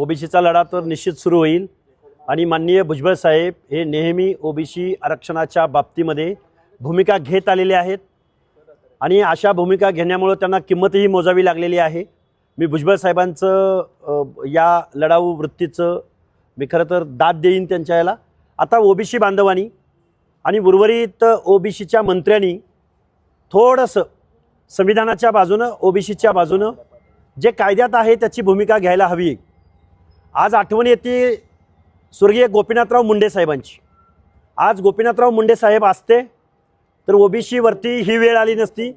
ओबीसीचा लढा तर निश्चित सुरू होईल आणि माननीय भुजबळ साहेब हे नेहमी ओबीसी आरक्षणाच्या बाबतीमध्ये भूमिका घेत आलेले आहेत आणि अशा भूमिका घेण्यामुळे त्यांना किंमतही मोजावी लागलेली आहे। मी भुजबळ साहेबांचं या लढाऊ वृत्तीचं मी खरं तर दाद देईन त्यांच्या याला। आता ओबीसी बांधवांनी आणि उर्वरित ओबीसीच्या मंत्र्यांनी थोडंसं संविधानाच्या बाजूनं ओबीसीच्या बाजूनं जे कायद्यात आहे त्याची भूमिका घ्यायला हवी। आज आठवण येते स्वर्गीय गोपीनाथराव मुंडे साहेबांची। आज गोपीनाथराव मुंडे साहेब असते तर ओबीसीवरती ही वेळ आली नसती।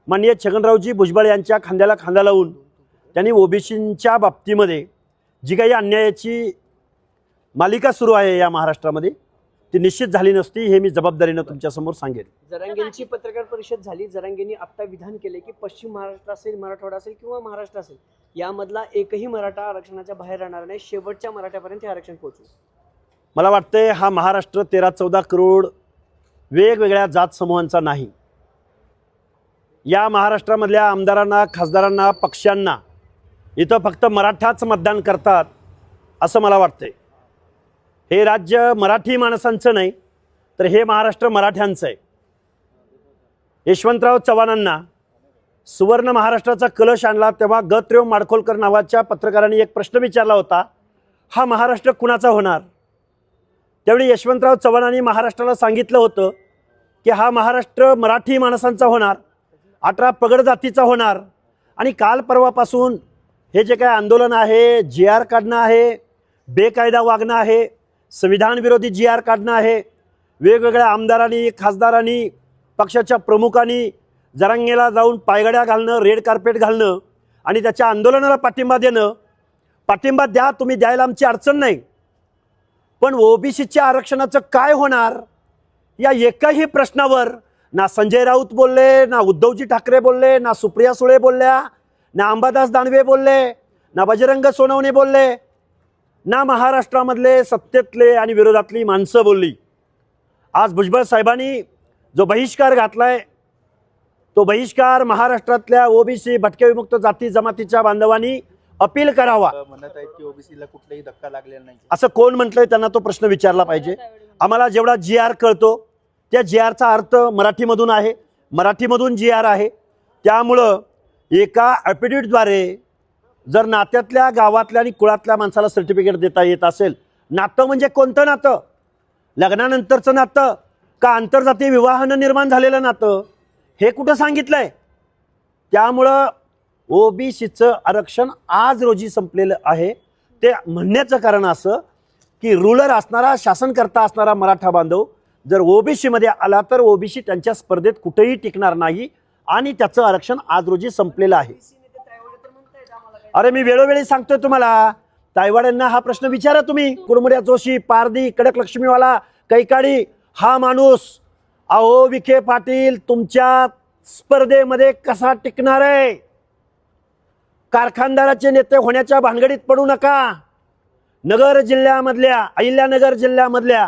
माननीय छगनरावजी भुजबळ यांच्या खांद्याला खांदा लावून त्यांनी ओबीसींच्या बाबतीमध्ये जी काही अन्यायाची मालिका सुरू आहे या महाराष्ट्रामध्ये ती निश्चित झाली नसती, हे मी जबाबदारीनं तुमच्यासमोर सांगेन। जरांगेंची पत्रकार परिषद झाली। जरांगेंनी आता विधान केले की पश्चिम महाराष्ट्र असेल, मराठवाडा असेल किंवा महाराष्ट्र असेल, यामधला एकही मराठा आरक्षणाच्या बाहेर राहणार नाही, शेवटच्या मराठ्यापर्यंत हे आरक्षण पोहोचू। मला वाटतंय हा महाराष्ट्र 13-14 करोड वेगवेगळ्या जात समूहांचा नाही। या महाराष्ट्रामधल्या आमदारांना, खासदारांना, पक्षांना इथं फक्त मराठाच मतदान करतात असं मला वाटतंय। हे राज्य मराठी माणसांचं नाही तर हे महाराष्ट्र मराठ्यांचं आहे। यशवंतराव चव्हाणांना सुवर्ण महाराष्ट्राचा कलश आणला तेव्हा गत्रेव माडखोलकर नावाच्या पत्रकारांनी एक प्रश्न विचारला होता, हा महाराष्ट्र कुणाचा होणार? त्यावेळी यशवंतराव चव्हाणांनी महाराष्ट्राला सांगितलं होतं की हा महाराष्ट्र मराठी माणसांचा होणार, 18 पगड जातीचा होणार। आणि काल परवापासून हे जे काय आंदोलन आहे, GR काढणं आहे, बेकायदा वागणं आहे, संविधान विरोधी GR काढणं आहे, वेगवेगळ्या आमदारांनी, खासदारांनी, पक्षाच्या प्रमुखांनी जरांगेला जाऊन पायगड्या घालणं, रेड कार्पेट घालणं आणि त्याच्या आंदोलनाला पाठिंबा देणं। पाठिंबा द्या, तुम्ही द्यायला आमची अडचण नाही, पण ओबीसीच्या आरक्षणाचं काय होणार या एकाही प्रश्नावर ना संजय राऊत बोलले, ना उद्धवजी ठाकरे बोलले, ना सुप्रिया सुळे बोलल्या, ना अंबादास दानवे बोलले, ना बजरंग सोनवणे बोलले, ना महाराष्ट्रामधले सत्तेतले आणि विरोधातली माणसं बोलली। आज भुजबळ साहेबांनी जो बहिष्कार घातलाय तो बहिष्कार महाराष्ट्रातल्या ओबीसी भटक्या विमुक्त जाती जमातीच्या बांधवांनी अपील करावा। म्हणत आहेत की ओबीसीला कुठलाही धक्का लागलेला नाही, असं कोण म्हटलंय? त्यांना तो प्रश्न विचारला पाहिजे। आम्हाला जेवढा GR कळतो त्या GRचा अर्थ मराठीमधून आहे, मराठीमधून GR आहे। त्यामुळं एका ॲफिडेव्हिटद्वारे जर नात्यातल्या, गावातल्या आणि कुळातल्या माणसाला सर्टिफिकेट देता येत असेल, नातं म्हणजे कोणतं नातं? लग्नानंतरचं नातं का आंतरजातीय विवाहानं निर्माण झालेलं नातं? हे कुठं सांगितलंय? त्यामुळं ओबीसीचं आरक्षण आज रोजी संपलेलं आहे। ते म्हणण्याचं कारण असं की रूलर असणारा, शासनकर्ता असणारा मराठा बांधव जर ओबीसीमध्ये आला तर ओबीसी त्यांच्या स्पर्धेत कुठेही टिकणार नाही आणि त्याचं आरक्षण आज रोजी संपलेलं आहे। अरे मी वेळोवेळी सांगतोय तुम्हाला, तायवाड्यांना हा प्रश्न विचारा तुम्ही। कुडमुड्या जोशी, पारधी, कडक लक्ष्मीवाला, कैकाडी हा माणूस, अहो विखे पाटील तुमच्या स्पर्धेमध्ये कसा टिकणार आहे? कारखानदाराचे नेते होण्याच्या भानगडीत पडू नका। नगर जिल्ह्यामधल्या, अहिल्यानगर जिल्ह्यामधल्या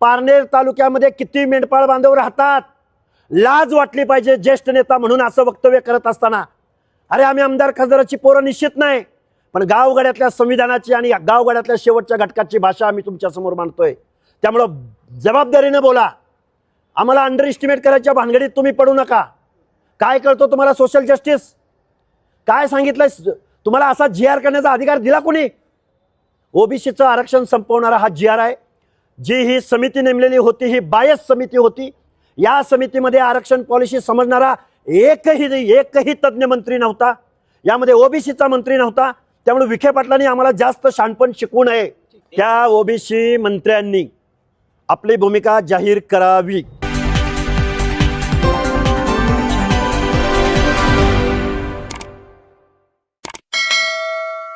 पारनेर तालुक्यामध्ये किती मेंढपाळ बांधव राहतात? लाज वाटली पाहिजे ज्येष्ठ नेता म्हणून असं वक्तव्य करत असताना। अरे आम्ही आमदार खासदाराची पोरं निश्चित नाही, पण गावगाड्यातल्या संविधानाची आणि गावगाड्यातल्या शेवटच्या घटकाची भाषा आम्ही तुमच्या समोर मांडतोय। त्यामुळं जबाबदारीनं बोला, आम्हाला अंडर एस्टिमेट करायच्या भानगडीत तुम्ही पडू नका। काय कळतो तुम्हाला सोशल जस्टिस? काय सांगितलंय तुम्हाला? असा GR करण्याचा अधिकार दिला कोणी? ओबीसीचं आरक्षण संपवणारा हा GR आहे। जी ही समिती नेमलेली होती ही बायस समिती होती। या समितीमध्ये आरक्षण पॉलिसी समजणारा एकही तज्ञ मंत्री नव्हता, यामध्ये ओबीसीचा मंत्री नव्हता। त्यामुळे विखे पाटलांनी आम्हाला जास्त शहाणपण शिकवू नये। त्या ओबीसी मंत्र्यांनी आपली भूमिका जाहीर करावी।